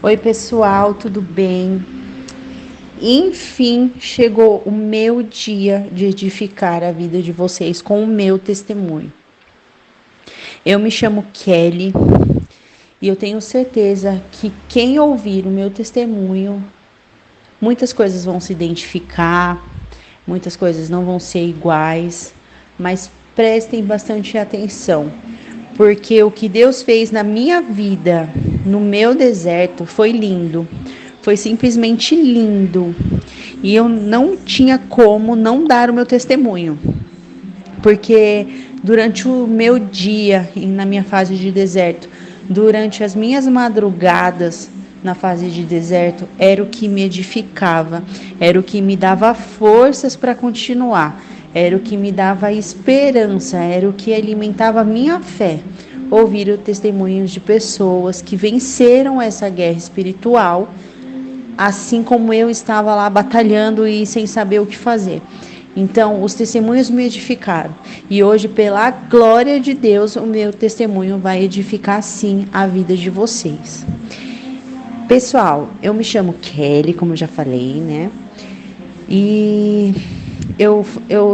Oi, pessoal, tudo bem? Enfim, chegou o meu dia de edificar a vida de vocês com o meu testemunho. Eu me chamo Kelly e eu tenho certeza que quem ouvir o meu testemunho, muitas coisas vão se identificar, muitas coisas não vão ser iguais, mas prestem bastante atenção, porque o que Deus fez na minha vida, no meu deserto, foi lindo. Foi simplesmente lindo. E eu não tinha como não dar o meu testemunho. Porque durante o meu dia, na minha fase de deserto, durante as minhas madrugadas na fase de deserto, era o que me edificava, era o que me dava forças para continuar, era o que me dava esperança, era o que alimentava a minha fé. Ouvir os testemunhos de pessoas que venceram essa guerra espiritual, assim como eu estava lá batalhando e sem saber o que fazer. Então, os testemunhos me edificaram. E hoje, pela glória de Deus, o meu testemunho vai edificar, sim, a vida de vocês. Pessoal, eu me chamo Kelly, como eu já falei, né? E eu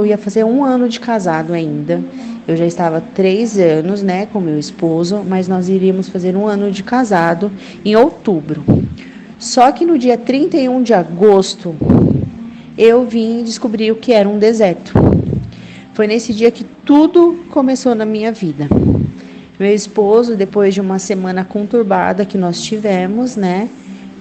ia fazer 1 ano de casado ainda. Eu já estava 3 anos, né, com meu esposo, mas nós iríamos fazer 1 ano de casado em outubro. Só que no dia 31 de agosto, eu vim descobrir o que era um deserto. Foi nesse dia que tudo começou na minha vida. Meu esposo, depois de uma semana conturbada que nós tivemos, né,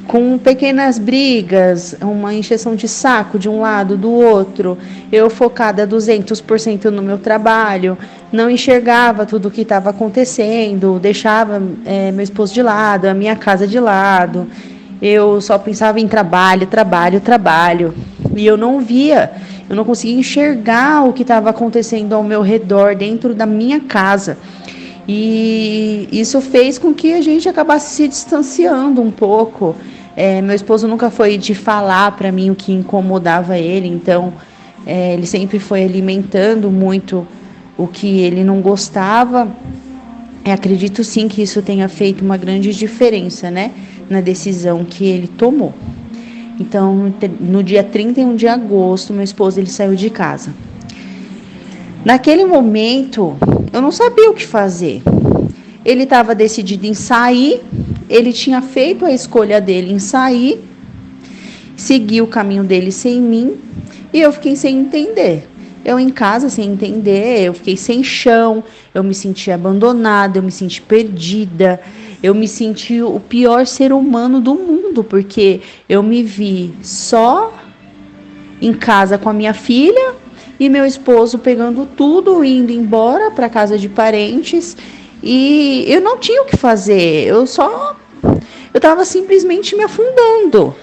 com pequenas brigas, uma encheção de saco de um lado, do outro, eu focada 200% no meu trabalho, não enxergava tudo o que estava acontecendo, deixava meu esposo de lado, a minha casa de lado, eu só pensava em trabalho, trabalho, trabalho, e eu não via, eu não conseguia enxergar o que estava acontecendo ao meu redor, dentro da minha casa. E isso fez com que a gente acabasse se distanciando um pouco. Meu esposo nunca foi de falar para mim o que incomodava ele, então ele sempre foi alimentando muito o que ele não gostava. Acredito sim que isso tenha feito uma grande diferença, né, na decisão que ele tomou. Então, no dia 31 de agosto, meu esposo ele saiu de casa. Naquele momento, eu não sabia o que fazer. Ele estava decidido em sair, ele tinha feito a escolha dele em sair, seguir o caminho dele sem mim, e eu fiquei sem entender. Eu em casa sem entender, eu fiquei sem chão, eu me senti abandonada, eu me senti perdida, eu me senti o pior ser humano do mundo, porque eu me vi só em casa com a minha filha e meu esposo pegando tudo, indo embora para casa de parentes, e eu não tinha o que fazer, eu estava simplesmente me afundando.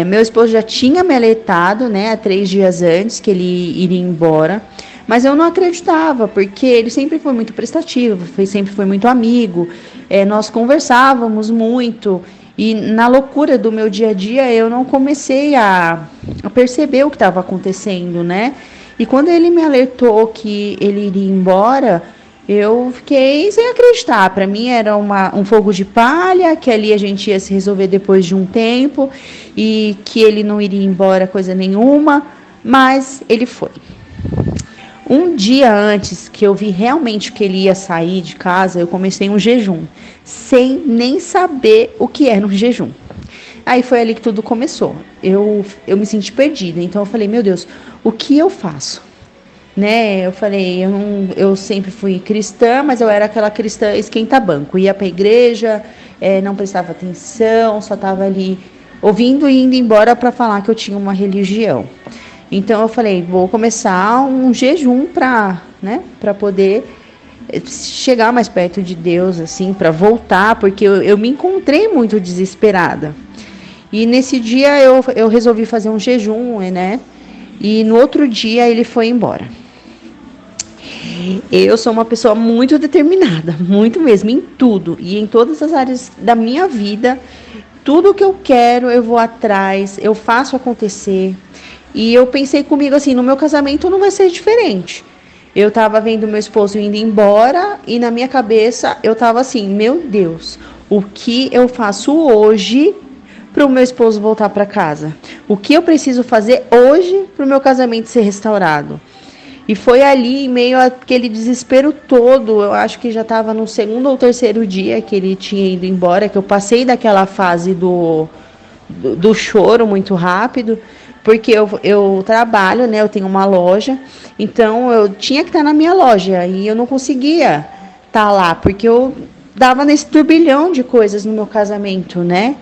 Meu esposo já tinha me alertado, né, há 3 dias antes que ele iria embora, mas eu não acreditava, porque ele sempre foi muito prestativo, sempre foi muito amigo, nós conversávamos muito, e na loucura do meu dia a dia eu não comecei a perceber o que estava acontecendo, né? E quando ele me alertou que ele iria embora, eu fiquei sem acreditar. Para mim era um fogo de palha, que ali a gente ia se resolver depois de um tempo e que ele não iria embora coisa nenhuma, mas ele foi. Um dia antes que eu vi realmente que ele ia sair de casa, eu comecei um jejum, sem nem saber o que era um jejum. Aí foi ali que tudo começou. Eu me senti perdida, então eu falei, meu Deus, o que eu faço? Né? Eu falei, eu sempre fui cristã, mas eu era aquela cristã esquenta-banco. Ia para a igreja, não prestava atenção, só estava ali ouvindo e indo embora para falar que eu tinha uma religião. Então eu falei, vou começar um jejum para, né, para poder chegar mais perto de Deus, assim, para voltar, porque eu me encontrei muito desesperada. E nesse dia eu resolvi fazer um jejum, né? E no outro dia ele foi embora. Eu sou uma pessoa muito determinada, muito mesmo, em tudo. E em todas as áreas da minha vida, tudo que eu quero, eu vou atrás, eu faço acontecer. E eu pensei comigo assim, no meu casamento não vai ser diferente. Eu estava vendo meu esposo indo embora e na minha cabeça eu estava assim, meu Deus, o que eu faço hoje para o meu esposo voltar para casa? O que eu preciso fazer hoje para o meu casamento ser restaurado? E foi ali, em meio àquele desespero todo, eu acho que já estava no segundo ou terceiro dia que ele tinha ido embora, que eu passei daquela fase do choro muito rápido, porque eu trabalho, né? Eu tenho uma loja, então eu tinha que estar na minha loja e eu não conseguia estar lá, porque eu dava nesse turbilhão de coisas no meu casamento, né?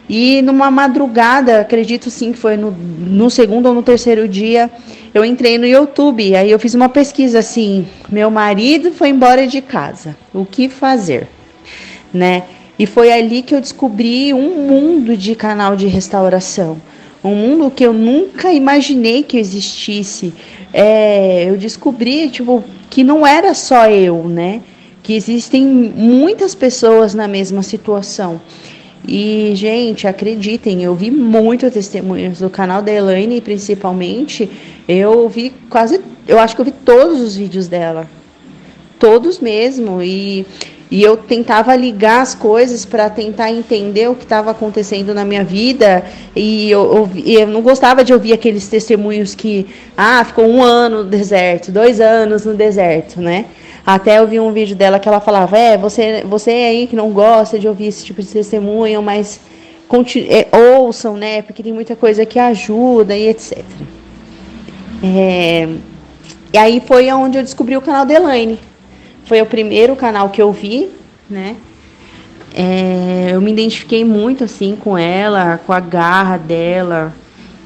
E numa madrugada, acredito sim que foi no segundo ou no terceiro dia, eu entrei no YouTube, aí eu fiz uma pesquisa assim, meu marido foi embora de casa, o que fazer, né? E foi ali que eu descobri um mundo de canal de restauração, um mundo que eu nunca imaginei que existisse. Eu descobri, tipo, que não era só eu, né? Que existem muitas pessoas na mesma situação. E, gente, acreditem, eu vi muito testemunhos do canal da Elaine, principalmente. Eu vi eu acho que eu vi todos os vídeos dela, todos mesmo. E eu tentava ligar as coisas para tentar entender o que estava acontecendo na minha vida. E eu não gostava de ouvir aqueles testemunhos que, ficou 1 ano no deserto, 2 anos no deserto, né? Até eu vi um vídeo dela que ela falava, você aí que não gosta de ouvir esse tipo de testemunho, mas ouçam, né? Porque tem muita coisa que ajuda e etc. E aí foi onde eu descobri o canal da Elaine. Foi o primeiro canal que eu vi, né? Eu me identifiquei muito, assim, com ela, com a garra dela.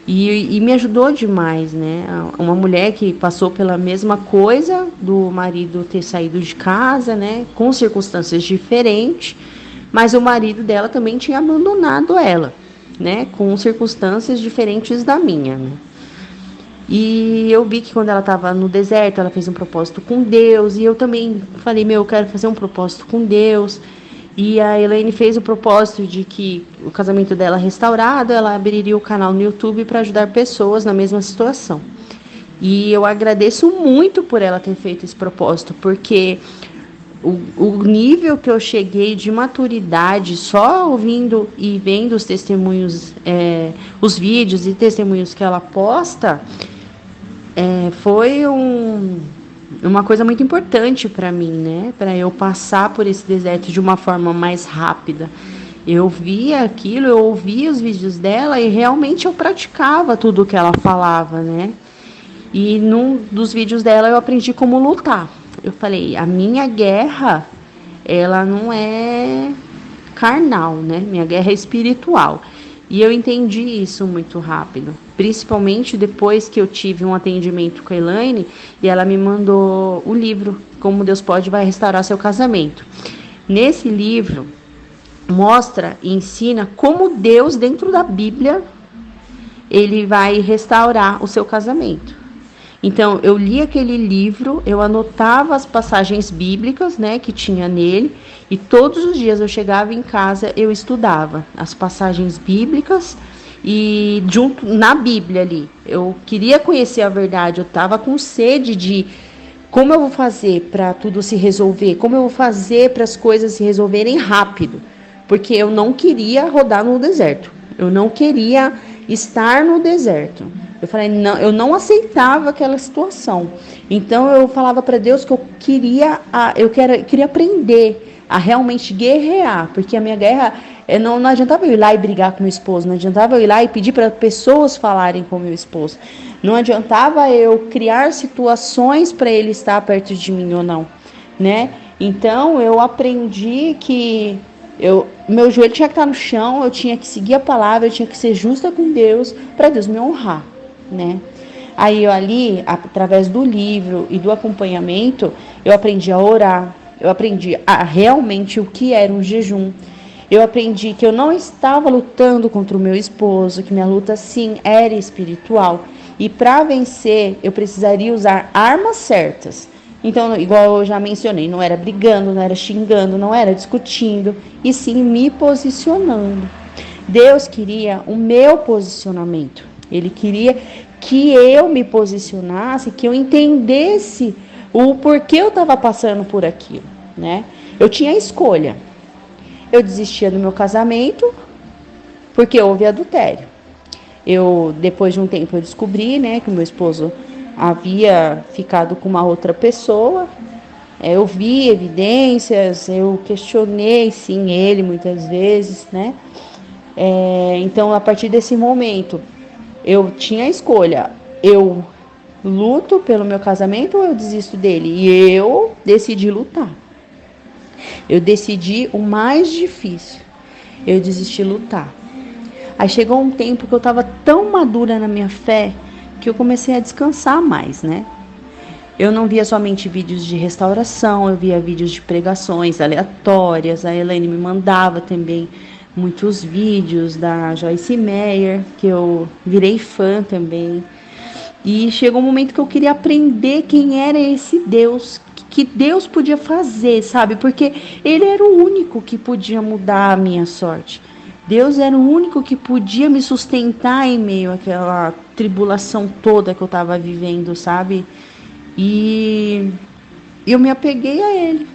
E me ajudou demais, né? Uma mulher que passou pela mesma coisa do marido ter saído de casa, né? Com circunstâncias diferentes, mas o marido dela também tinha abandonado ela, né? Com circunstâncias diferentes da minha, né? E eu vi que quando ela estava no deserto, ela fez um propósito com Deus. E eu também falei, eu quero fazer um propósito com Deus. E a Elaine fez o propósito de que o casamento dela restaurado, ela abriria o canal no YouTube para ajudar pessoas na mesma situação. E eu agradeço muito por ela ter feito esse propósito, porque o nível que eu cheguei de maturidade só ouvindo e vendo os testemunhos, os vídeos e testemunhos que ela posta, foi uma coisa muito importante para mim, né? Para eu passar por esse deserto de uma forma mais rápida. Eu via aquilo, eu ouvia os vídeos dela e realmente eu praticava tudo o que ela falava, né? E num dos vídeos dela eu aprendi como lutar. Eu falei, a minha guerra, ela não é carnal, né? Minha guerra é espiritual. E eu entendi isso muito rápido, principalmente depois que eu tive um atendimento com a Elaine e ela me mandou o livro Como Deus Pode Vai Restaurar Seu Casamento. Nesse livro mostra e ensina como Deus, dentro da Bíblia, ele vai restaurar o seu casamento. Então, eu li aquele livro, eu anotava as passagens bíblicas, né, que tinha nele, e todos os dias eu chegava em casa, eu estudava as passagens bíblicas, e junto na Bíblia ali, eu queria conhecer a verdade, eu estava com sede de como eu vou fazer para tudo se resolver, como eu vou fazer para as coisas se resolverem rápido, porque eu não queria rodar no deserto, eu não queria estar no deserto. Eu falei, não, eu não aceitava aquela situação. Então eu falava para Deus que eu queria aprender a realmente guerrear, porque a minha guerra não adiantava eu ir lá e brigar com meu esposo, não adiantava eu ir lá e pedir para pessoas falarem com meu esposo, não adiantava eu criar situações para ele estar perto de mim ou não, né? Então eu aprendi que meu joelho tinha que estar no chão, eu tinha que seguir a palavra, eu tinha que ser justa com Deus para Deus me honrar, né? Aí eu ali, através do livro e do acompanhamento, eu aprendi a orar, eu aprendi realmente o que era um jejum. Eu aprendi que eu não estava lutando contra o meu esposo, que minha luta sim era espiritual. E para vencer, eu precisaria usar armas certas. Então, igual eu já mencionei, não era brigando, não era xingando, não era discutindo, e sim me posicionando. Deus queria o meu posicionamento. Ele queria que eu me posicionasse, que eu entendesse o porquê eu estava passando por aquilo, né? Eu tinha escolha. Eu desistia do meu casamento porque houve adultério. Depois de um tempo, eu descobri, né, que o meu esposo havia ficado com uma outra pessoa. Eu vi evidências, eu questionei, sim, ele muitas vezes, né? Então, a partir desse momento, eu tinha a escolha. Eu luto pelo meu casamento ou eu desisto dele? E eu decidi lutar. Eu decidi o mais difícil. Eu desisti de lutar. Aí chegou um tempo que eu estava tão madura na minha fé que eu comecei a descansar mais, né? Eu não via somente vídeos de restauração, eu via vídeos de pregações aleatórias. A Elaine me mandava também muitos vídeos da Joyce Meyer, que eu virei fã também. E chegou um momento que eu queria aprender quem era esse Deus, que Deus podia fazer, sabe? Porque Ele era o único que podia mudar a minha sorte. Deus era o único que podia me sustentar em meio àquela tribulação toda que eu estava vivendo, sabe? E eu me apeguei a Ele.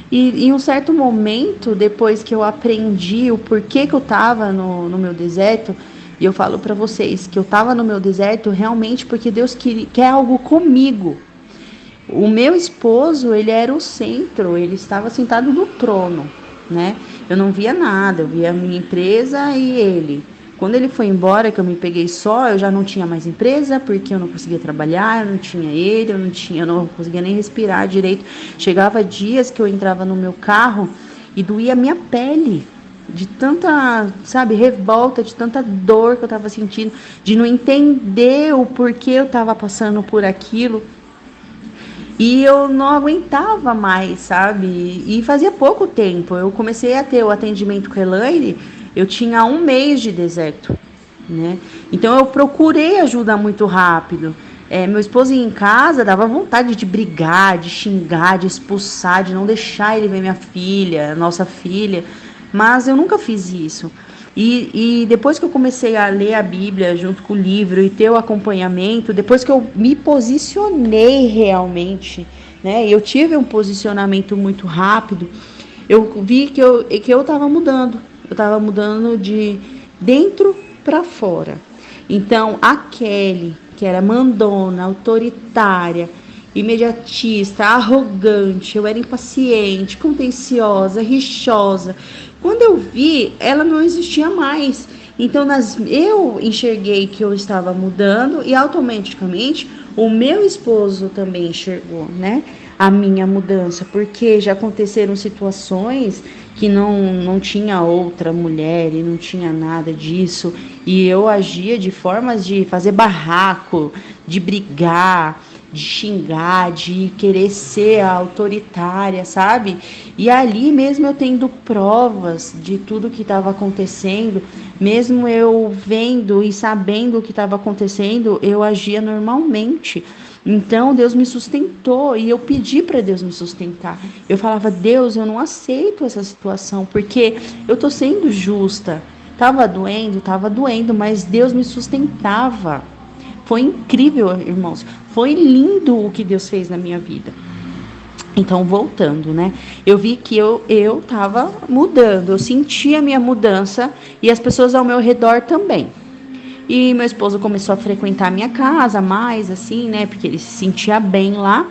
E em um certo momento, depois que eu aprendi o porquê que eu estava no meu deserto, e eu falo para vocês que eu estava no meu deserto realmente porque Deus quer algo comigo. O meu esposo, ele era o centro, ele estava sentado no trono, né? Eu não via nada, eu via a minha empresa e ele. Quando ele foi embora, que eu me peguei só, eu já não tinha mais empresa, porque eu não conseguia trabalhar, eu não tinha ele, eu não conseguia nem respirar direito. Chegava dias que eu entrava no meu carro e doía a minha pele, de tanta, sabe, revolta, de tanta dor que eu estava sentindo, de não entender o porquê eu estava passando por aquilo. E eu não aguentava mais, sabe? E fazia pouco tempo. Eu comecei a ter o atendimento com a Elaine, eu tinha 1 mês de deserto, né? Então eu procurei ajuda muito rápido. Meu esposo ia em casa, dava vontade de brigar, de xingar, de expulsar, de não deixar ele ver minha filha, nossa filha. Mas eu nunca fiz isso. E depois que eu comecei a ler a Bíblia junto com o livro e ter o acompanhamento, depois que eu me posicionei realmente, né? Eu tive um posicionamento muito rápido, eu vi que eu estava mudando. Eu estava mudando de dentro para fora. Então, a Kelly, que era mandona, autoritária, imediatista, arrogante, eu era impaciente, contenciosa, rixosa. Quando eu vi, ela não existia mais. Então, eu enxerguei que eu estava mudando e automaticamente o meu esposo também enxergou, né? A minha mudança, porque já aconteceram situações que não tinha outra mulher e não tinha nada disso, e eu agia de formas de fazer barraco, de brigar, de xingar, de querer ser autoritária, sabe? E ali mesmo eu tendo provas de tudo que estava acontecendo, mesmo eu vendo e sabendo o que estava acontecendo, eu agia normalmente. Então Deus me sustentou e eu pedi para Deus me sustentar. Eu falava: Deus, eu não aceito essa situação porque eu tô sendo justa. Tava doendo, mas Deus me sustentava. Foi incrível, irmãos. Foi lindo o que Deus fez na minha vida. Então, voltando, né? Eu vi que eu tava mudando, eu sentia a minha mudança e as pessoas ao meu redor também. E meu esposo começou a frequentar a minha casa mais, assim, né? Porque ele se sentia bem lá.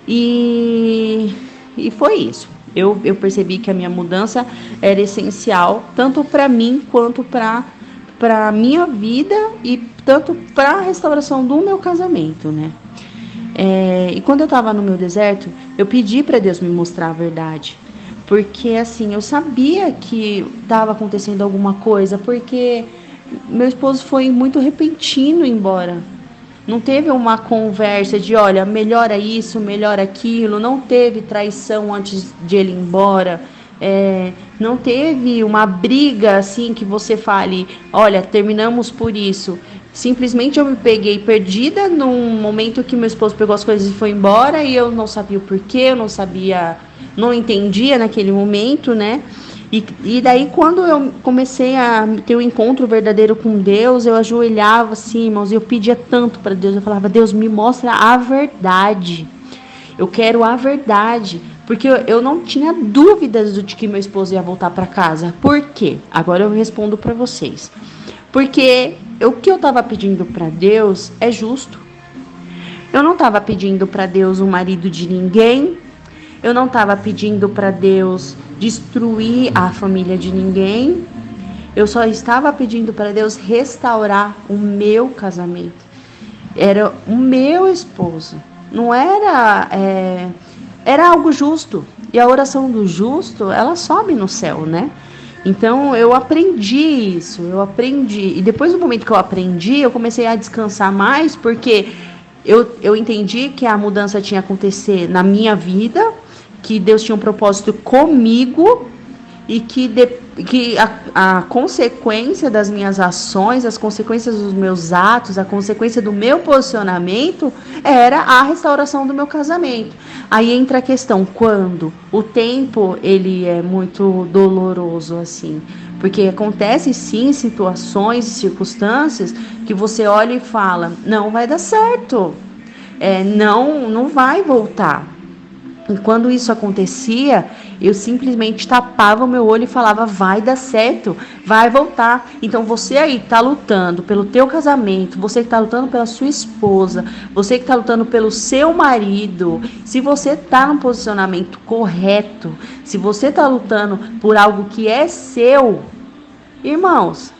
E foi isso. Eu percebi que a minha mudança era essencial, tanto para mim quanto para a minha vida e tanto para a restauração do meu casamento, né? E quando eu estava no meu deserto, eu pedi para Deus me mostrar a verdade. Porque, assim, eu sabia que estava acontecendo alguma coisa, porque meu esposo foi muito repentino embora. Não teve uma conversa de, olha, melhora isso, melhora aquilo. Não teve traição antes de ele ir embora. Não teve uma briga assim que você fale, olha, terminamos por isso. Simplesmente eu me peguei perdida num momento que meu esposo pegou as coisas e foi embora e eu não sabia o porquê, eu não sabia, não entendia naquele momento, né? E daí quando eu comecei a ter um encontro verdadeiro com Deus, eu ajoelhava assim, irmãos, e eu pedia tanto para Deus, eu falava: Deus, me mostra a verdade. Eu quero a verdade. Porque eu não tinha dúvidas de que meu esposo ia voltar para casa. Por quê? Agora eu respondo para vocês. Porque o que eu estava pedindo para Deus é justo. Eu não estava pedindo para Deus um marido de ninguém. Eu não estava pedindo para Deus destruir a família de ninguém. Eu só estava pedindo para Deus restaurar o meu casamento. Era o meu esposo. Não era... era algo justo. E a oração do justo, ela sobe no céu, né? Então, eu aprendi isso. E depois do momento que eu aprendi, eu comecei a descansar mais, porque eu entendi que a mudança tinha que acontecer na minha vida, que Deus tinha um propósito comigo, e que a consequência das minhas ações, as consequências dos meus atos, a consequência do meu posicionamento era a restauração do meu casamento. Aí entra a questão, quando o tempo ele é muito doloroso assim, porque acontece sim situações e circunstâncias que você olha e fala, não vai dar certo, não vai voltar. E quando isso acontecia, eu simplesmente tapava o meu olho e falava, vai dar certo, vai voltar. Então você aí que está lutando pelo teu casamento, você que está lutando pela sua esposa, você que está lutando pelo seu marido, se você está no posicionamento correto, se você está lutando por algo que é seu, irmãos,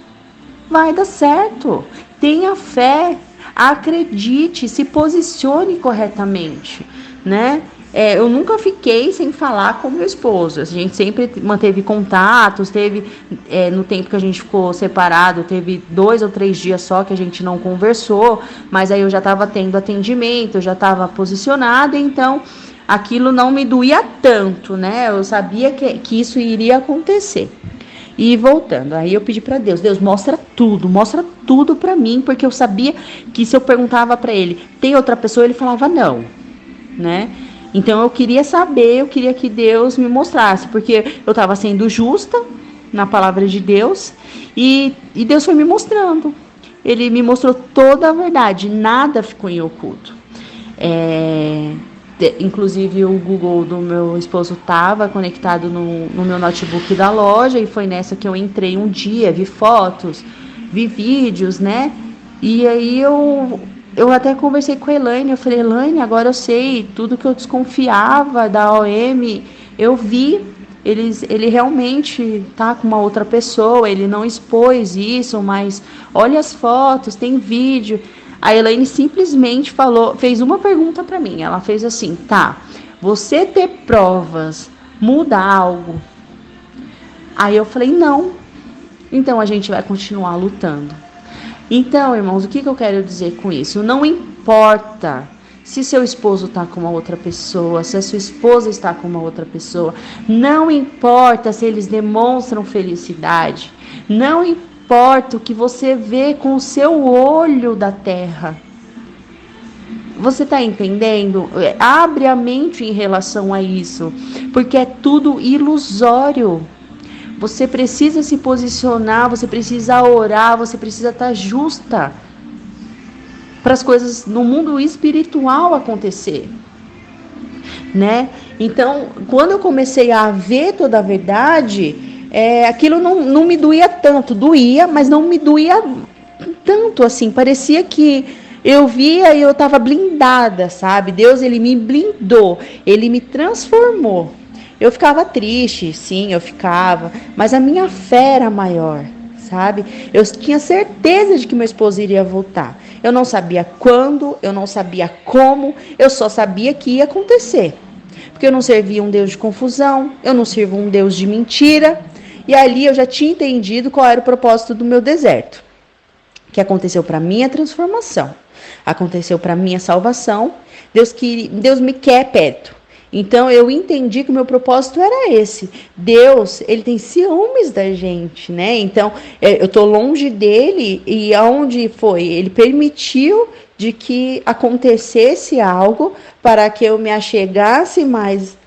vai dar certo. Tenha fé, acredite, se posicione corretamente, né? Eu nunca fiquei sem falar com meu esposo. A gente sempre manteve contatos, no tempo que a gente ficou separado, teve 2 ou 3 dias só que a gente não conversou, mas aí eu já estava tendo atendimento, eu já estava posicionada, então aquilo não me doía tanto, né? Eu sabia que isso iria acontecer. E voltando, aí eu pedi para Deus, mostra tudo para mim, porque eu sabia que se eu perguntava para ele, tem outra pessoa, ele falava não, né? Então eu queria saber, eu queria que Deus me mostrasse, porque eu estava sendo justa na palavra de Deus, e Deus foi me mostrando. Ele me mostrou toda a verdade, nada ficou em oculto. Inclusive o Google do meu esposo estava conectado no meu notebook da loja, e foi nessa que eu entrei um dia, vi fotos, vi vídeos, né? E aí eu até conversei com a Elaine, eu falei, Elaine, agora eu sei, tudo que eu desconfiava da OM, eu vi, ele realmente tá com uma outra pessoa, ele não expôs isso, mas olha as fotos, tem vídeo. A Elaine simplesmente fez uma pergunta para mim, ela fez assim, tá, você ter provas muda algo? Aí eu falei, não, então a gente vai continuar lutando. Então, irmãos, o que eu quero dizer com isso? Não importa se seu esposo está com uma outra pessoa, se a sua esposa está com uma outra pessoa. Não importa se eles demonstram felicidade. Não importa o que você vê com o seu olho da terra. Você está entendendo? Abre a mente em relação a isso, porque é tudo ilusório. Você precisa se posicionar, você precisa orar, você precisa estar justa para as coisas no mundo espiritual acontecer, né? Então, quando eu comecei a ver toda a verdade, aquilo não me doía tanto, doía, mas não me doía tanto assim, parecia que eu via e eu estava blindada, sabe? Deus, ele me blindou, ele me transformou. Eu ficava triste, sim, eu ficava, mas a minha fé era maior, sabe? Eu tinha certeza de que meu esposo iria voltar. Eu não sabia quando, eu não sabia como, eu só sabia que ia acontecer. Porque eu não servia um Deus de confusão, eu não sirvo um Deus de mentira, e ali eu já tinha entendido qual era o propósito do meu deserto. Que aconteceu para minha transformação, aconteceu para minha salvação. Deus me quer perto. Então eu entendi que o meu propósito era esse. Deus, ele tem ciúmes da gente, né? Então eu tô longe dele, e aonde foi? Ele permitiu de que acontecesse algo para que eu me achegasse mais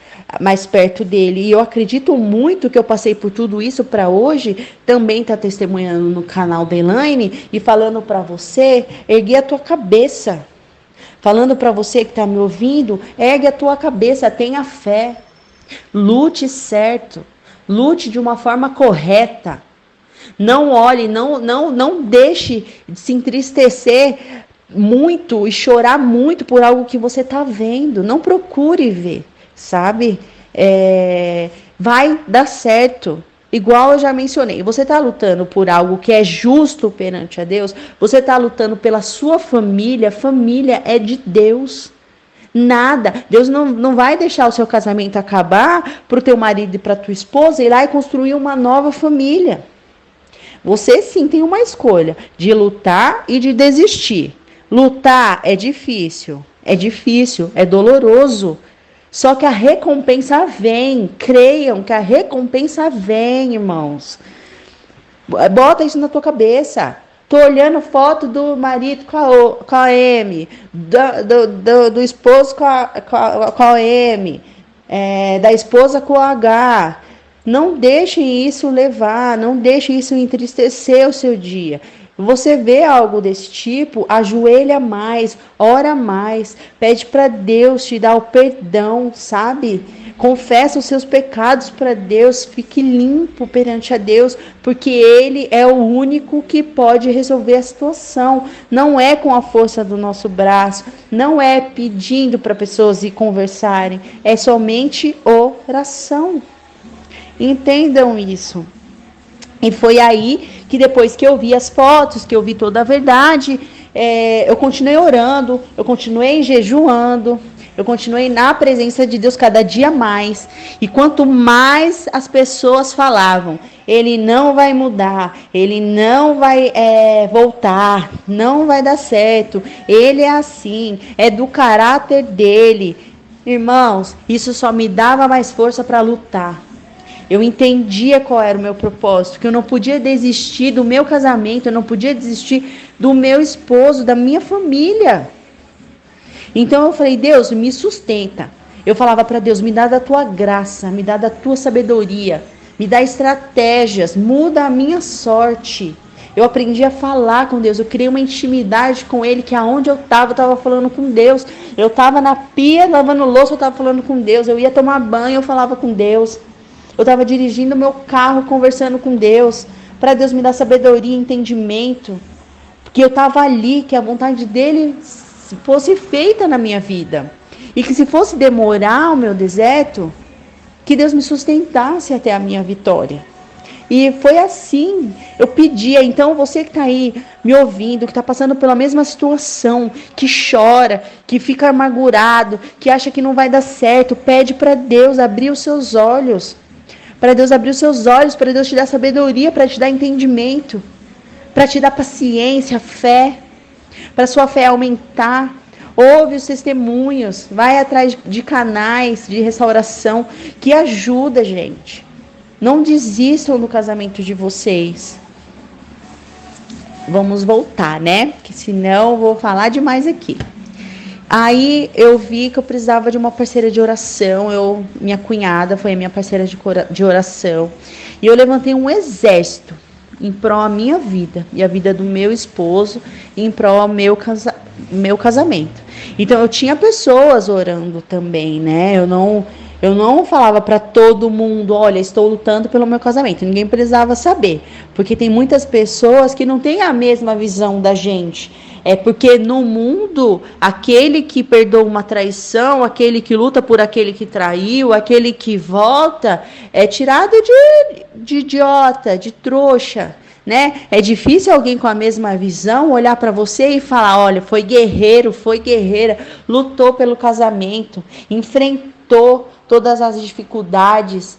perto dele. E eu acredito muito que eu passei por tudo isso para hoje também estar testemunhando no canal da Elaine e falando para você, ergue a tua cabeça. Falando para você que está me ouvindo, ergue a tua cabeça, tenha fé. Lute certo. Lute de uma forma correta. Não olhe, não deixe de se entristecer muito e chorar muito por algo que você está vendo. Não procure ver, sabe? Vai dar certo. Igual eu já mencionei, você está lutando por algo que é justo perante a Deus, você está lutando pela sua família, família é de Deus. Nada, Deus não vai deixar o seu casamento acabar para o teu marido e para tua esposa ir lá e construir uma nova família. Você sim tem uma escolha de lutar e de desistir. Lutar é difícil, é doloroso. Só que a recompensa vem. Creiam que a recompensa vem, irmãos. Bota isso na tua cabeça. Tô olhando foto do marido com a M, do esposo com a M, da esposa com a H. Não deixem isso levar, não deixem isso entristecer o seu dia. Você vê algo desse tipo, ajoelha mais, ora mais, pede para Deus te dar o perdão, sabe? Confessa os seus pecados para Deus, fique limpo perante a Deus, porque Ele é o único que pode resolver a situação. Não é com a força do nosso braço, não é pedindo para pessoas ir conversarem, é somente oração. Entendam isso. E foi aí que depois que eu vi as fotos, que eu vi toda a verdade, eu continuei orando, eu continuei jejuando, eu continuei na presença de Deus cada dia mais. E quanto mais as pessoas falavam, ele não vai mudar, ele não vai voltar, não vai dar certo, ele é assim, é do caráter dele. Irmãos, isso só me dava mais força para lutar. Eu entendia qual era o meu propósito, que eu não podia desistir do meu casamento, eu não podia desistir do meu esposo, da minha família. Então eu falei, Deus, me sustenta. Eu falava para Deus, me dá da tua graça, me dá da tua sabedoria, me dá estratégias, muda a minha sorte. Eu aprendi a falar com Deus, eu criei uma intimidade com Ele, que aonde eu estava falando com Deus. Eu estava na pia, lavando louça, eu estava falando com Deus. Eu ia tomar banho, eu falava com Deus. Eu estava dirigindo o meu carro, conversando com Deus, para Deus me dar sabedoria e entendimento. Porque eu estava ali, que a vontade dEle fosse feita na minha vida. E que se fosse demorar o meu deserto, que Deus me sustentasse até a minha vitória. E foi assim, eu pedia. Então você que está aí me ouvindo, que está passando pela mesma situação, que chora, que fica amargurado, que acha que não vai dar certo, pede para Deus abrir os seus olhos. Para Deus abrir os seus olhos, para Deus te dar sabedoria, para te dar entendimento, para te dar paciência, fé, para sua fé aumentar. Ouve os testemunhos, vai atrás de canais de restauração que ajuda, gente. Não desistam do casamento de vocês. Vamos voltar, né? Porque senão eu vou falar demais aqui. Aí eu vi que eu precisava de uma parceira de oração. Minha cunhada foi a minha parceira de oração. E eu levantei um exército em prol da minha vida e a vida do meu esposo, e em prol do meu casamento. Então eu tinha pessoas orando também, né? Eu não falava para todo mundo, olha, estou lutando pelo meu casamento. Ninguém precisava saber, porque tem muitas pessoas que não têm a mesma visão da gente. É porque no mundo, aquele que perdoa uma traição, aquele que luta por aquele que traiu, aquele que volta, é tirado de idiota, de trouxa, né? É difícil alguém com a mesma visão olhar para você e falar, olha, foi guerreiro, foi guerreira, lutou pelo casamento, enfrentou todas as dificuldades,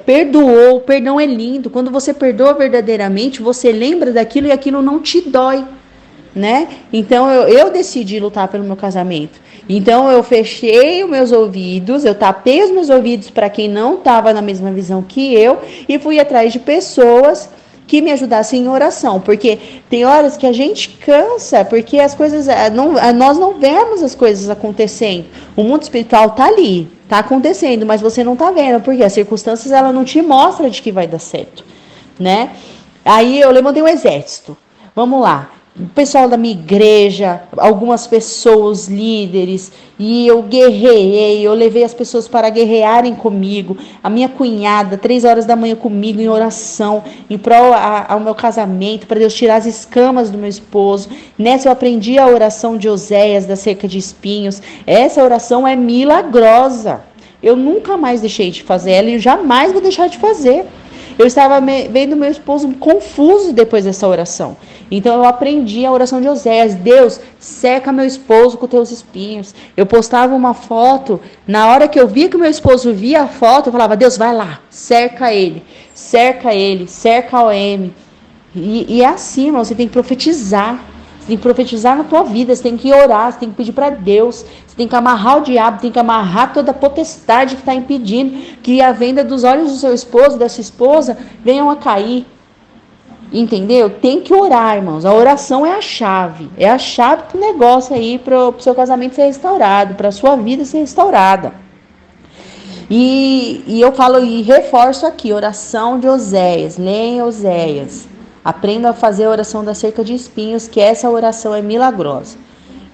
perdoou. O perdão é lindo. Quando você perdoa verdadeiramente, você lembra daquilo e aquilo não te dói, né? Então eu decidi lutar pelo meu casamento. Então eu fechei os meus ouvidos, eu tapei os meus ouvidos para quem não estava na mesma visão que eu e fui atrás de pessoas que me ajudassem em oração, porque tem horas que a gente cansa, porque as coisas nós não vemos as coisas acontecendo. O mundo espiritual tá ali, tá acontecendo, mas você não tá vendo, porque as circunstâncias ela não te mostra de que vai dar certo, né? Aí eu levantei um exército. Vamos lá. o pessoal da minha igreja, algumas pessoas, líderes, e eu guerreei, eu levei as pessoas para guerrearem comigo, a minha cunhada, 3 horas da manhã comigo em oração, em prol ao meu casamento, para Deus tirar as escamas do meu esposo. Nessa eu aprendi a oração de Oséias, da cerca de espinhos. Essa oração é milagrosa. Eu nunca mais deixei de fazer ela e jamais vou deixar de fazer. Eu estava vendo meu esposo confuso depois dessa oração. Então eu aprendi a oração de Oséias. Deus, seca meu esposo com teus espinhos. Eu postava uma foto. Na hora que eu via que meu esposo via a foto, eu falava, Deus, vai lá, cerca ele, cerca o OM. E é assim, irmão, você tem que profetizar. Você tem que profetizar na tua vida, você tem que orar, você tem que pedir para Deus, você tem que amarrar o diabo, tem que amarrar toda a potestade que está impedindo que a venda dos olhos do seu esposo, da sua esposa, venham a cair. Entendeu? Tem que orar, irmãos. A oração é a chave do negócio aí para o seu casamento ser restaurado, para a sua vida ser restaurada. E eu falo e reforço aqui, oração de Oséias, leem Oséias. Aprenda a fazer a oração da cerca de espinhos, que essa oração é milagrosa.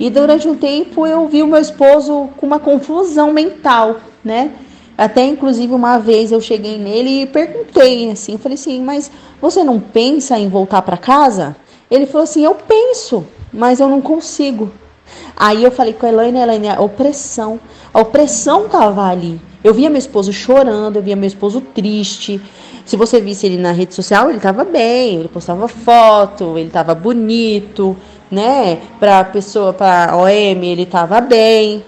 E durante um tempo eu vi o meu esposo com uma confusão mental, né? Até inclusive uma vez eu cheguei nele e perguntei assim, falei assim, mas você não pensa em voltar para casa? Ele falou assim, eu penso, mas eu não consigo. Aí eu falei com a Elaine, a opressão estava ali. Eu via meu esposo chorando, eu via meu esposo triste. Se você visse ele na rede social, ele estava bem, ele postava foto, ele estava bonito, né? Para OM, ele estava bem.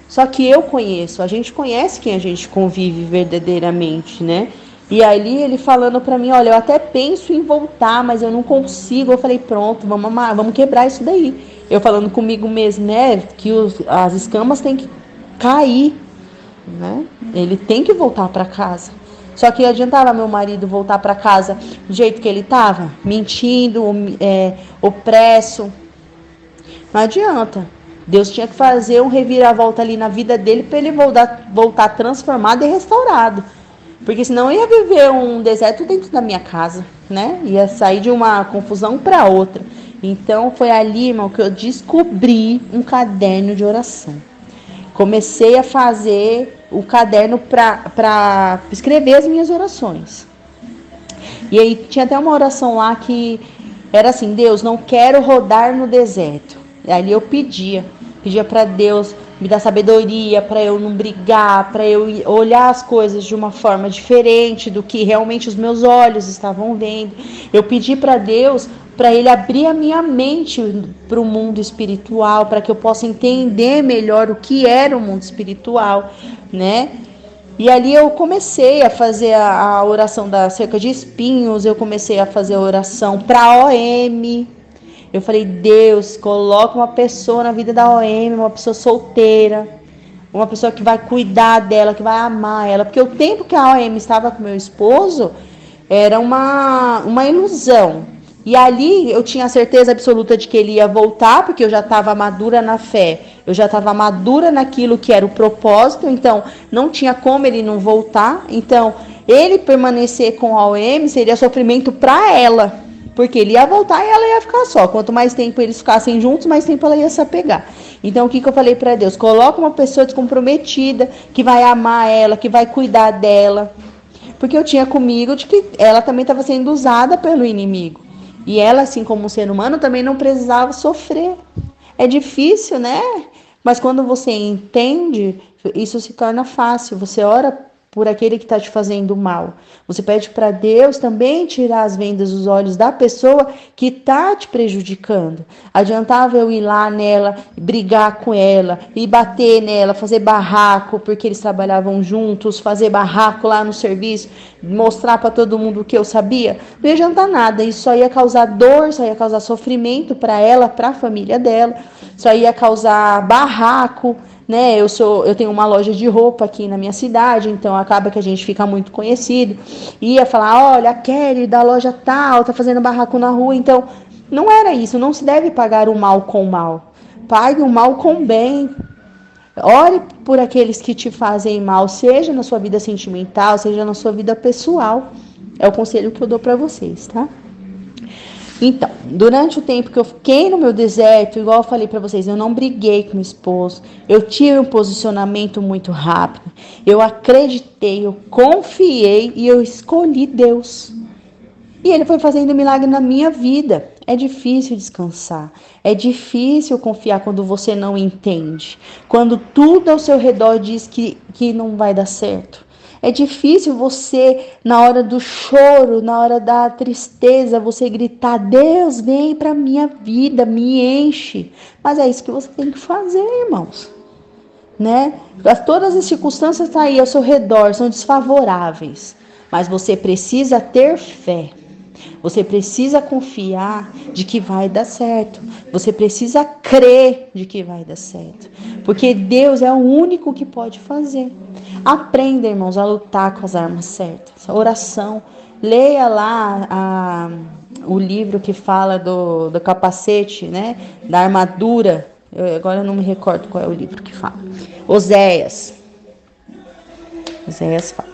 Só que a gente conhece quem a gente convive verdadeiramente, né? E ali ele falando para mim, olha, eu até penso em voltar, mas eu não consigo. Eu falei, pronto, vamos quebrar isso daí. Eu falando comigo mesmo, né? Que as escamas têm que cair, né? Ele tem que voltar para casa. Só que adiantava meu marido voltar para casa do jeito que ele estava, mentindo, opresso. Não adianta. Deus tinha que fazer um reviravolta ali na vida dele para ele voltar transformado e restaurado. Porque senão eu ia viver um deserto dentro da minha casa, né? Ia sair de uma confusão para outra. Então foi ali, irmão, que eu descobri um caderno de oração. Comecei a fazer o caderno para escrever as minhas orações. E aí tinha até uma oração lá que era assim, Deus, não quero rodar no deserto. E ali eu pedia para Deus me dar sabedoria, para eu não brigar, para eu olhar as coisas de uma forma diferente do que realmente os meus olhos estavam vendo. Eu pedi para Deus, para Ele abrir a minha mente para o mundo espiritual, para que eu possa entender melhor o que era o mundo espiritual, né? E ali eu comecei a fazer a oração da cerca de espinhos, eu comecei a fazer a oração para OM. Eu falei, Deus, coloca uma pessoa na vida da OM, uma pessoa solteira, uma pessoa que vai cuidar dela, que vai amar ela. Porque o tempo que a OM estava com meu esposo era uma ilusão. E ali eu tinha a certeza absoluta de que ele ia voltar, porque eu já estava madura na fé, eu já estava madura naquilo que era o propósito, então não tinha como ele não voltar. Então, ele permanecer com a OM seria sofrimento para ela. Porque ele ia voltar e ela ia ficar só. Quanto mais tempo eles ficassem juntos, mais tempo ela ia se apegar. Então, o que eu falei para Deus? Coloca uma pessoa descomprometida, que vai amar ela, que vai cuidar dela. Porque eu tinha comigo de que ela também estava sendo usada pelo inimigo. E ela, assim como um ser humano, também não precisava sofrer. É difícil, né? Mas quando você entende, isso se torna fácil. Você ora por aquele que está te fazendo mal. Você pede para Deus também tirar as vendas dos olhos da pessoa que está te prejudicando. Adiantava eu ir lá nela, brigar com ela, e bater nela, fazer barraco, porque eles trabalhavam juntos, fazer barraco lá no serviço, mostrar para todo mundo o que eu sabia. Não ia adiantar nada, isso só ia causar dor, só ia causar sofrimento para ela, para a família dela, só ia causar barraco, né? Eu tenho uma loja de roupa aqui na minha cidade, então acaba que a gente fica muito conhecido. Ia falar, olha, a Kelly da loja tal, tá fazendo barraco na rua. Então, não era isso, não se deve pagar o mal com o mal. Pague o mal com o bem. Ore por aqueles que te fazem mal, seja na sua vida sentimental, seja na sua vida pessoal. É o conselho que eu dou para vocês, tá? Então, durante o tempo que eu fiquei no meu deserto, igual eu falei para vocês, eu não briguei com meu esposo, eu tive um posicionamento muito rápido, eu acreditei, eu confiei e eu escolhi Deus. E Ele foi fazendo milagre na minha vida. É difícil descansar, é difícil confiar quando você não entende, quando tudo ao seu redor diz que não vai dar certo. É difícil você, na hora do choro, na hora da tristeza, você gritar: Deus, vem para minha vida, me enche. Mas é isso que você tem que fazer, irmãos. Né? Todas as circunstâncias estão aí ao seu redor, são desfavoráveis. Mas você precisa ter fé. Você precisa confiar de que vai dar certo. Você precisa crer de que vai dar certo. Porque Deus é o único que pode fazer. Aprenda, irmãos, a lutar com as armas certas. A oração. Leia lá o livro que fala do capacete, né? Da armadura. Agora eu não me recordo qual é o livro que fala. Oséias fala.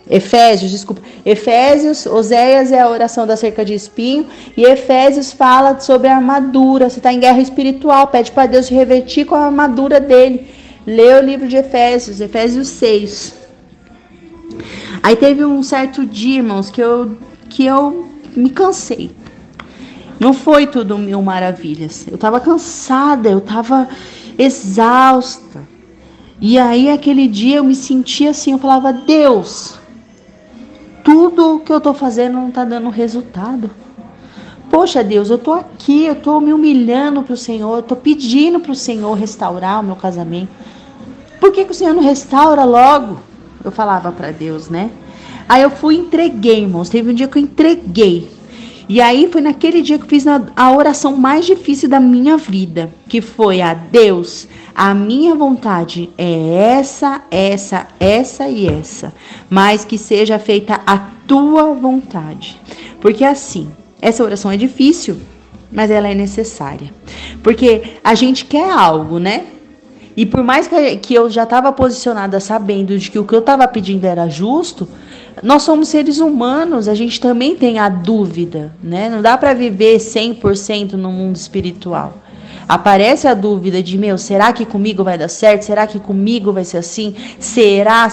Efésios, Oséias é a oração da cerca de espinho, e Efésios fala sobre a armadura. Você está em guerra espiritual, pede para Deus te revestir com a armadura dele. Lê o livro de Efésios 6. Aí teve um certo dia, irmãos, que eu me cansei. Não foi tudo mil maravilhas. Eu estava cansada, eu estava exausta. E aí aquele dia eu me sentia assim, eu falava: Deus, tudo que eu tô fazendo não tá dando resultado. Poxa, Deus, eu tô aqui, eu tô me humilhando pro Senhor, eu tô pedindo pro Senhor restaurar o meu casamento. Por que o Senhor não restaura logo? Eu falava para Deus, né? Aí eu fui e entreguei, irmãos. Teve um dia que eu entreguei. E aí foi naquele dia que eu fiz a oração mais difícil da minha vida, que foi: a Deus, a minha vontade é essa e essa, mas que seja feita a tua vontade. Porque assim, essa oração é difícil, mas ela é necessária. Porque a gente quer algo, né? E por mais que eu já estava posicionada sabendo de que o que eu estava pedindo era justo, nós somos seres humanos, a gente também tem a dúvida, né? Não dá para viver 100% no mundo espiritual. Aparece a dúvida de: será que comigo vai dar certo? Será que comigo vai ser assim? Será?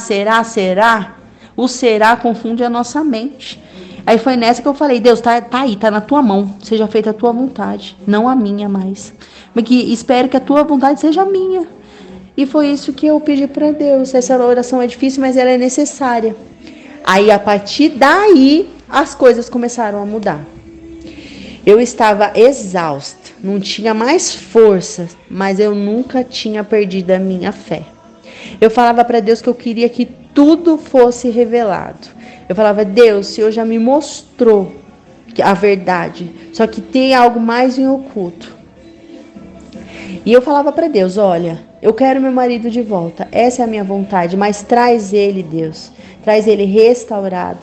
O será confunde a nossa mente. Aí foi nessa que eu falei: Deus, tá aí, tá na tua mão, seja feita a tua vontade, não a minha mais. Mas que espero que a tua vontade seja a minha. E foi isso que eu pedi para Deus. Essa oração é difícil, mas ela é necessária. Aí, a partir daí, as coisas começaram a mudar. Eu estava exausta, não tinha mais força, mas eu nunca tinha perdido a minha fé. Eu falava para Deus que eu queria que tudo fosse revelado. Eu falava: Deus, o Senhor já me mostrou a verdade, só que tem algo mais em oculto. E eu falava para Deus: olha, eu quero meu marido de volta, essa é a minha vontade, mas traz ele, Deus. Traz ele restaurado,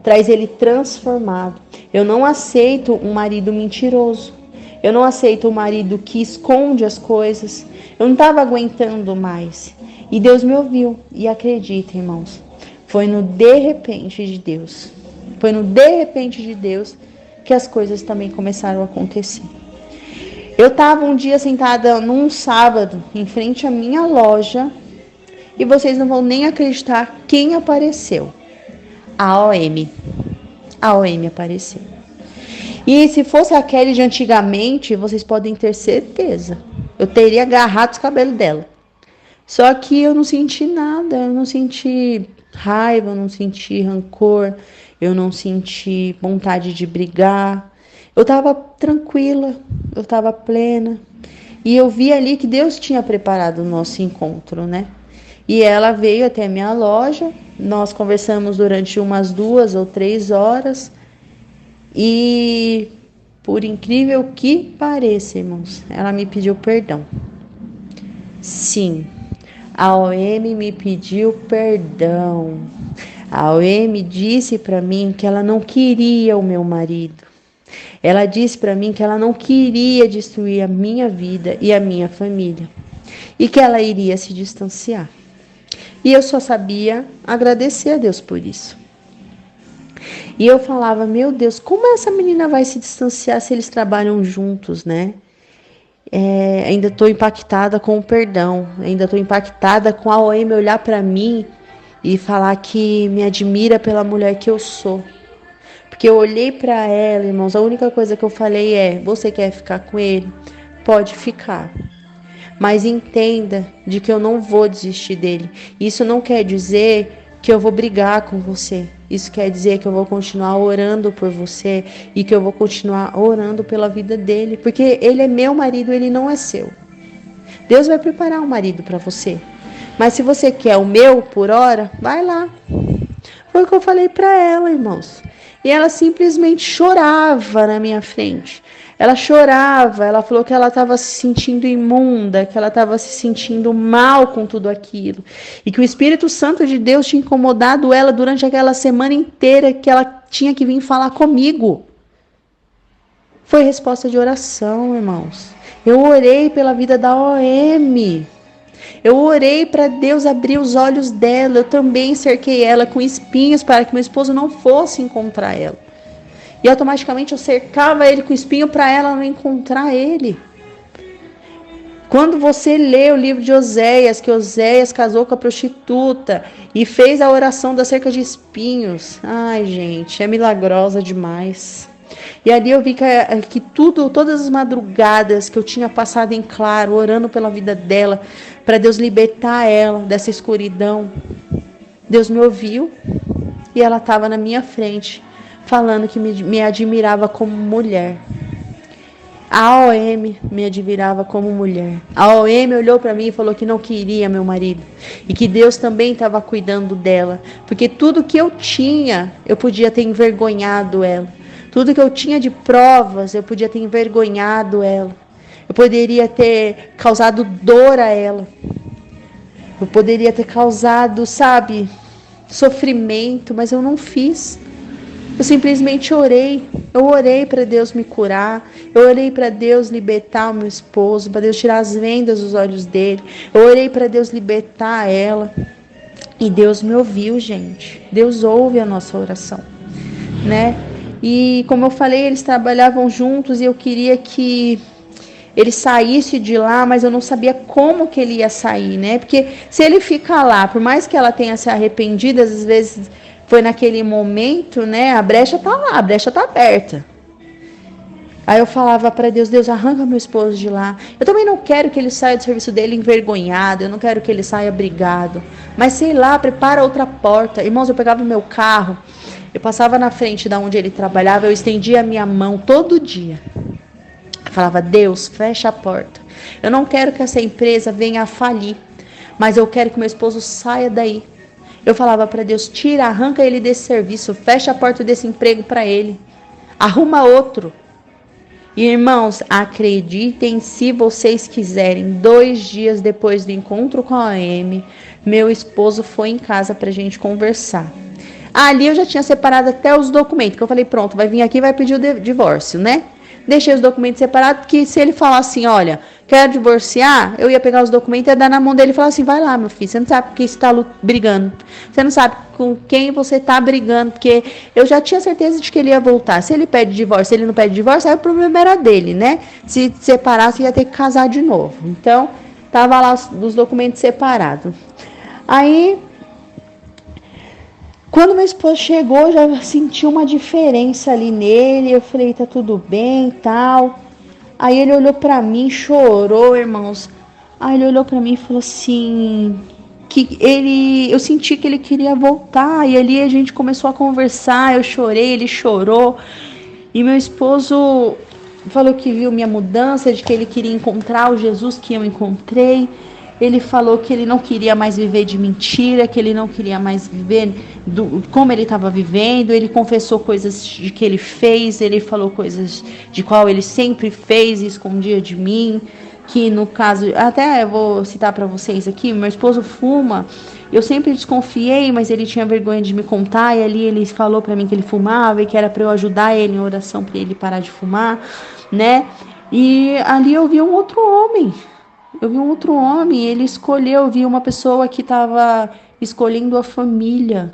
traz ele transformado. Eu não aceito um marido mentiroso. Eu não aceito um marido que esconde as coisas. Eu não estava aguentando mais. E Deus me ouviu. E acredita, irmãos, foi no de repente de Deus. Foi no de repente de Deus que as coisas também começaram a acontecer. Eu estava um dia sentada num sábado em frente à minha loja. E vocês não vão nem acreditar quem apareceu. A OM. A OM apareceu. E se fosse a Kelly de antigamente, vocês podem ter certeza, eu teria agarrado os cabelos dela. Só que eu não senti nada, eu não senti raiva, eu não senti rancor, eu não senti vontade de brigar. Eu estava tranquila, eu estava plena. E eu vi ali que Deus tinha preparado o nosso encontro, né? E ela veio até a minha loja, nós conversamos durante umas 2 ou 3 horas. E, por incrível que pareça, irmãos, ela me pediu perdão. Sim, a OM me pediu perdão. A OM disse para mim que ela não queria o meu marido. Ela disse para mim que ela não queria destruir a minha vida e a minha família. E que ela iria se distanciar. E eu só sabia agradecer a Deus por isso. E eu falava, meu Deus, como essa menina vai se distanciar se eles trabalham juntos, né? Ainda estou impactada com o perdão, ainda estou impactada com a OM olhar para mim e falar que me admira pela mulher que eu sou. Porque eu olhei para ela, irmãos, a única coisa que eu falei é: você quer ficar com ele? Pode ficar. Mas entenda de que eu não vou desistir dele. Isso não quer dizer que eu vou brigar com você. Isso quer dizer que eu vou continuar orando por você e que eu vou continuar orando pela vida dele, porque ele é meu marido, ele não é seu. Deus vai preparar um marido para você. Mas se você quer o meu por hora, vai lá. Foi o que eu falei para ela, irmãos. E ela simplesmente chorava na minha frente. Ela chorava, ela falou que ela estava se sentindo imunda, que ela estava se sentindo mal com tudo aquilo. E que o Espírito Santo de Deus tinha incomodado ela durante aquela semana inteira que ela tinha que vir falar comigo. Foi resposta de oração, irmãos. Eu orei pela vida da OM. Eu orei para Deus abrir os olhos dela. Eu também cerquei ela com espinhos para que meu esposo não fosse encontrar ela. E automaticamente eu cercava ele com espinho para ela não encontrar ele. Quando você lê o livro de Oséias, que Oséias casou com a prostituta e fez a oração da cerca de espinhos. Ai, gente, é milagrosa demais. E ali eu vi que todas as madrugadas que eu tinha passado em claro, orando pela vida dela, para Deus libertar ela dessa escuridão, Deus me ouviu e ela estava na minha frente, falando que me admirava como mulher. A OM me admirava como mulher. A OM olhou para mim e falou que não queria meu marido. E que Deus também estava cuidando dela. Porque tudo que eu tinha, eu podia ter envergonhado ela. Tudo que eu tinha de provas, eu podia ter envergonhado ela. Eu poderia ter causado dor a ela. Eu poderia ter causado, sofrimento, mas eu não fiz. Eu simplesmente orei. Eu orei para Deus me curar. Eu orei para Deus libertar o meu esposo, para Deus tirar as vendas dos olhos dele. Eu orei para Deus libertar ela. E Deus me ouviu, gente. Deus ouve a nossa oração, né? E como eu falei, eles trabalhavam juntos e eu queria que ele saísse de lá, mas eu não sabia como que ele ia sair, né? Porque se ele ficar lá, por mais que ela tenha se arrependido, às vezes foi naquele momento, né? A brecha tá lá, a brecha tá aberta. Aí eu falava para Deus, Deus, arranca meu esposo de lá. Eu também não quero que ele saia do serviço dele envergonhado, eu não quero que ele saia brigado. Mas sei lá, prepara outra porta. Irmãos, eu pegava o meu carro, eu passava na frente da onde ele trabalhava, eu estendia a minha mão todo dia. Eu falava, Deus, fecha a porta. Eu não quero que essa empresa venha a falir, mas eu quero que meu esposo saia daí. Eu falava para Deus, tira, arranca ele desse serviço, fecha a porta desse emprego para ele. Arruma outro. Irmãos, acreditem se vocês quiserem, 2 dias depois do encontro com a AM, meu esposo foi em casa pra gente conversar. Ali eu já tinha separado até os documentos, que eu falei, pronto, vai vir aqui e vai pedir o divórcio, né? Deixei os documentos separados, porque se ele falar assim, olha, quero divorciar, eu ia pegar os documentos e ia dar na mão dele e falar assim, vai lá, meu filho, você não sabe com quem você está brigando. Você não sabe com quem você está brigando, porque eu já tinha certeza de que ele ia voltar. Se ele pede divórcio, se ele não pede divórcio, aí o problema era dele, né? Se separasse, ia ter que casar de novo. Então, tava lá os documentos separados. Aí, quando meu esposo chegou, eu já senti uma diferença ali nele. Eu falei, tá tudo bem, tal. Aí ele olhou pra mim, chorou, irmãos. Aí ele olhou pra mim e falou assim, eu senti que ele queria voltar. E ali a gente começou a conversar, eu chorei, ele chorou. E meu esposo falou que viu minha mudança, de que ele queria encontrar o Jesus que eu encontrei. Ele falou que ele não queria mais viver de mentira, que ele não queria mais viver como ele estava vivendo. Ele confessou coisas de que ele fez, ele falou coisas de qual ele sempre fez e escondia de mim. Que no caso, até eu vou citar para vocês aqui, meu esposo fuma. Eu sempre desconfiei, mas ele tinha vergonha de me contar. E ali ele falou para mim que ele fumava e que era para eu ajudar ele em oração para ele parar de fumar, né? E ali eu vi um outro homem. Ele escolheu, eu vi uma pessoa que estava escolhendo a família.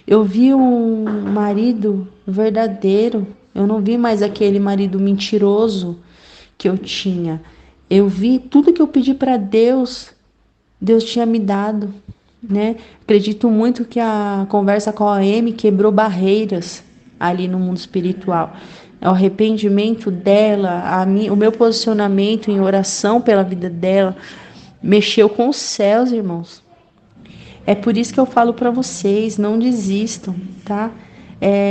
Eu vi um marido verdadeiro. Eu não vi mais aquele marido mentiroso que eu tinha. Eu vi tudo que eu pedi para Deus, Deus tinha me dado, né? Acredito muito que a conversa com a Amy quebrou barreiras ali no mundo espiritual. O arrependimento dela, o meu posicionamento em oração pela vida dela, mexeu com os céus, irmãos. É por isso que eu falo para vocês, não desistam, tá?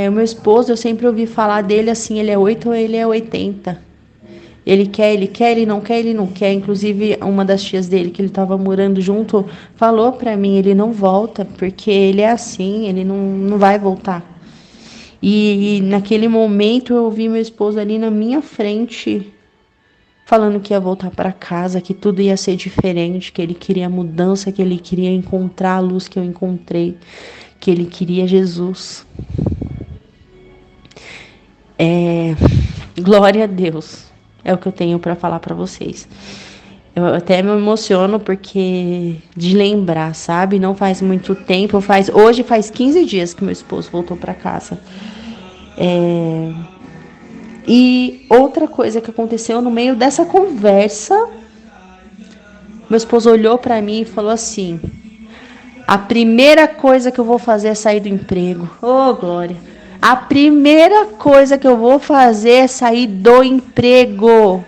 O meu esposo, eu sempre ouvi falar dele assim, ele é 8 ou ele é 80. Ele quer, ele não quer, ele não quer. Inclusive, uma das tias dele, que ele estava morando junto, falou para mim, ele não volta, porque ele é assim, ele não vai voltar. E naquele momento eu ouvi meu esposo ali na minha frente, falando que ia voltar para casa, que tudo ia ser diferente, que ele queria mudança, que ele queria encontrar a luz que eu encontrei, que ele queria Jesus. Glória a Deus. É o que eu tenho para falar para vocês. Eu até me emociono porque de lembrar, sabe? Não faz muito tempo, hoje faz 15 dias que meu esposo voltou para casa. E outra coisa que aconteceu no meio dessa conversa, meu esposo olhou para mim e falou assim: a primeira coisa que eu vou fazer é sair do emprego. Oh, glória! A primeira coisa que eu vou fazer é sair do emprego.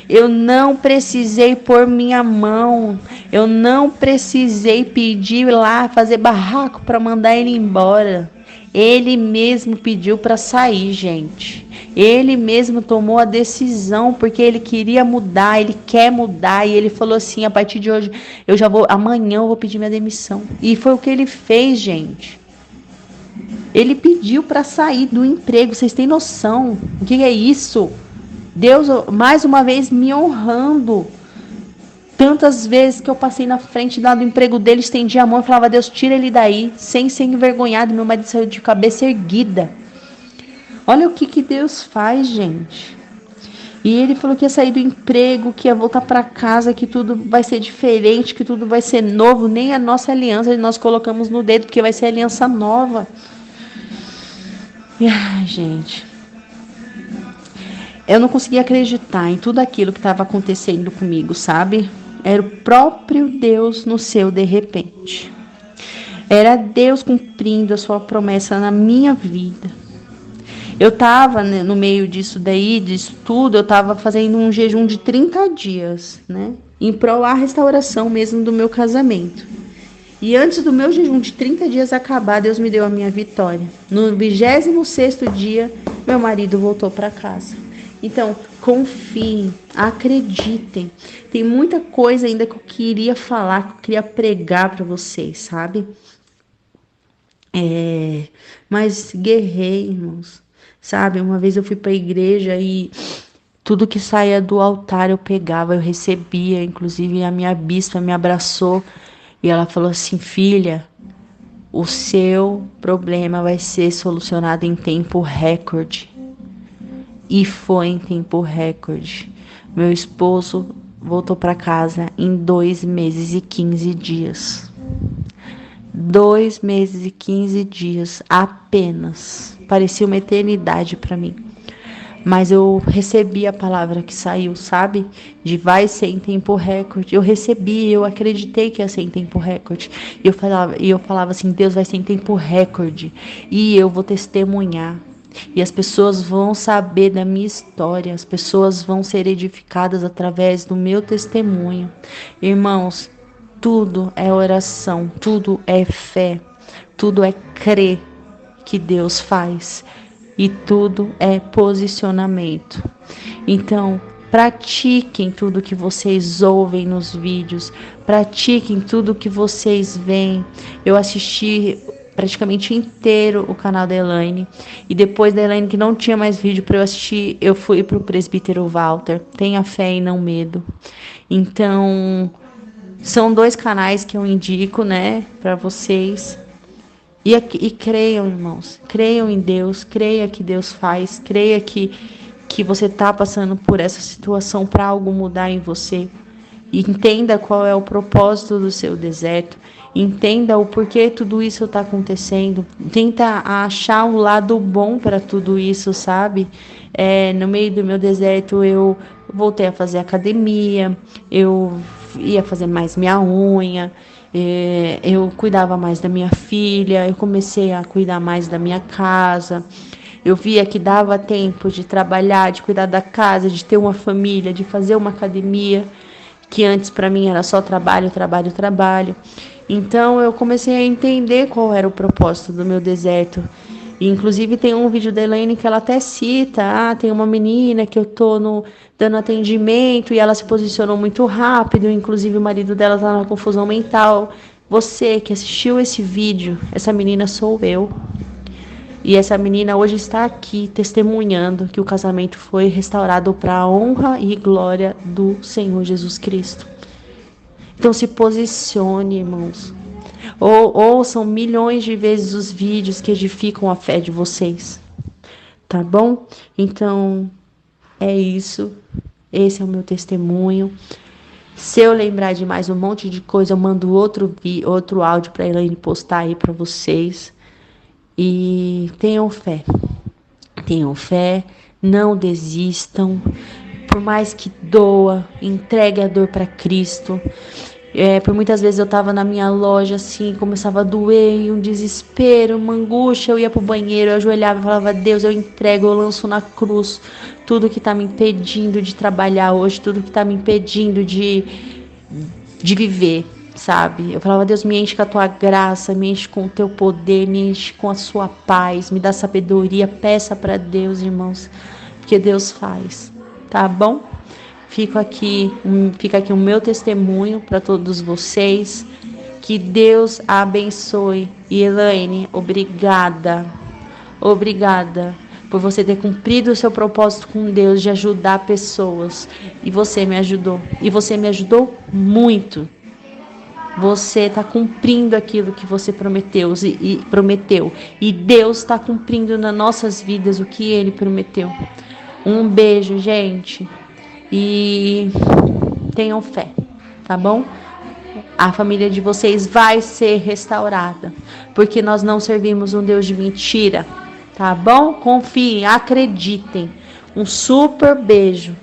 Eu não precisei pôr minha mão. Eu não precisei pedir lá, fazer barraco para mandar ele embora. Ele mesmo pediu para sair, gente. Ele mesmo tomou a decisão porque ele queria mudar, ele quer mudar. E ele falou assim: a partir de hoje, amanhã eu vou pedir minha demissão. E foi o que ele fez, gente. Ele pediu para sair do emprego. Vocês têm noção? O que é isso? Deus, mais uma vez, me honrando. Tantas vezes que eu passei na frente do emprego dele, estendi a mão e falava: Deus, tira ele daí, sem ser envergonhado. Meu marido saiu de cabeça erguida. Olha o que Deus faz, gente. E ele falou que ia sair do emprego, que ia voltar para casa, que tudo vai ser diferente, que tudo vai ser novo. Nem a nossa aliança nós colocamos no dedo, porque vai ser aliança nova. E, ai, gente, eu não conseguia acreditar em tudo aquilo que estava acontecendo comigo, sabe? Era o próprio Deus no seu de repente. Era Deus cumprindo a sua promessa na minha vida. Eu estava, né, no meio disso tudo, eu estava fazendo um jejum de 30 dias, né? Em prol da restauração mesmo do meu casamento. E antes do meu jejum de 30 dias acabar, Deus me deu a minha vitória. No 26º dia, meu marido voltou para casa. Então, confiem, acreditem. Tem muita coisa ainda que eu queria falar, que eu queria pregar para vocês, sabe? Mas guerrei, irmãos. Sabe, uma vez eu fui para a igreja e tudo que saía do altar eu pegava, eu recebia. Inclusive a minha bispa me abraçou e ela falou assim: filha, o seu problema vai ser solucionado em tempo recorde. E foi em tempo recorde. Meu esposo voltou para casa em 2 meses e 15 dias. 2 meses e 15 dias apenas. Parecia uma eternidade para mim. Mas eu recebi a palavra que saiu, sabe? De vai ser em tempo recorde. Eu recebi, eu acreditei que ia ser em tempo recorde. E eu falava assim: Deus, vai ser em tempo recorde. E eu vou testemunhar. E as pessoas vão saber da minha história. As pessoas vão ser edificadas através do meu testemunho. Irmãos, tudo é oração, tudo é fé, tudo é crer que Deus faz. E tudo é posicionamento. Então, pratiquem tudo que vocês ouvem nos vídeos. Pratiquem tudo que vocês veem. Eu assisti praticamente inteiro o canal da Elaine. E depois da Elaine, que não tinha mais vídeo para eu assistir, eu fui para o presbítero Walter. Tenha fé e não medo. Então, são 2 canais que eu indico, né, para vocês. E creiam, irmãos, creiam em Deus, creia que Deus faz, creia que você está passando por essa situação para algo mudar em você. E entenda qual é o propósito do seu deserto. Entenda o porquê tudo isso está acontecendo. Tenta achar um lado bom para tudo isso, sabe? No meio do meu deserto, eu voltei a fazer academia, eu ia fazer mais minha unha, eu cuidava mais da minha filha, eu comecei a cuidar mais da minha casa. Eu via que dava tempo de trabalhar, de cuidar da casa, de ter uma família, de fazer uma academia, que antes para mim era só trabalho, trabalho, trabalho. Então eu comecei a entender qual era o propósito do meu deserto. E, inclusive tem um vídeo da Elaine que ela até cita, tem uma menina que eu tô dando atendimento e ela se posicionou muito rápido, inclusive o marido dela tá na confusão mental. Você que assistiu esse vídeo, essa menina sou eu. E essa menina hoje está aqui testemunhando que o casamento foi restaurado para a honra e glória do Senhor Jesus Cristo. Então se posicione, irmãos. Ouçam milhões de vezes os vídeos que edificam a fé de vocês. Tá bom? Então é isso. Esse é o meu testemunho. Se eu lembrar de mais um monte de coisa, eu mando outro áudio para a Elaine postar aí para vocês. E tenham fé, não desistam, por mais que doa, entregue a dor para Cristo. Por muitas vezes eu estava na minha loja assim, começava a doer, um desespero, uma angústia, eu ia pro banheiro, eu ajoelhava e falava: Deus, eu entrego, eu lanço na cruz tudo que está me impedindo de trabalhar hoje, tudo que está me impedindo de viver, sabe? Eu falava: Deus, me enche com a tua graça, me enche com o teu poder, me enche com a sua paz, me dá sabedoria. Peça para Deus, irmãos, porque Deus faz, tá bom? Fica aqui o meu testemunho para todos vocês. Que Deus a abençoe. E Elaine, obrigada por você ter cumprido o seu propósito com Deus de ajudar pessoas. E você me ajudou. E você me ajudou muito. Você está cumprindo aquilo que você prometeu. E Deus está cumprindo nas nossas vidas o que Ele prometeu. Um beijo, gente. E tenham fé, tá bom? A família de vocês vai ser restaurada, porque nós não servimos um Deus de mentira, tá bom? Confiem, acreditem. Um super beijo.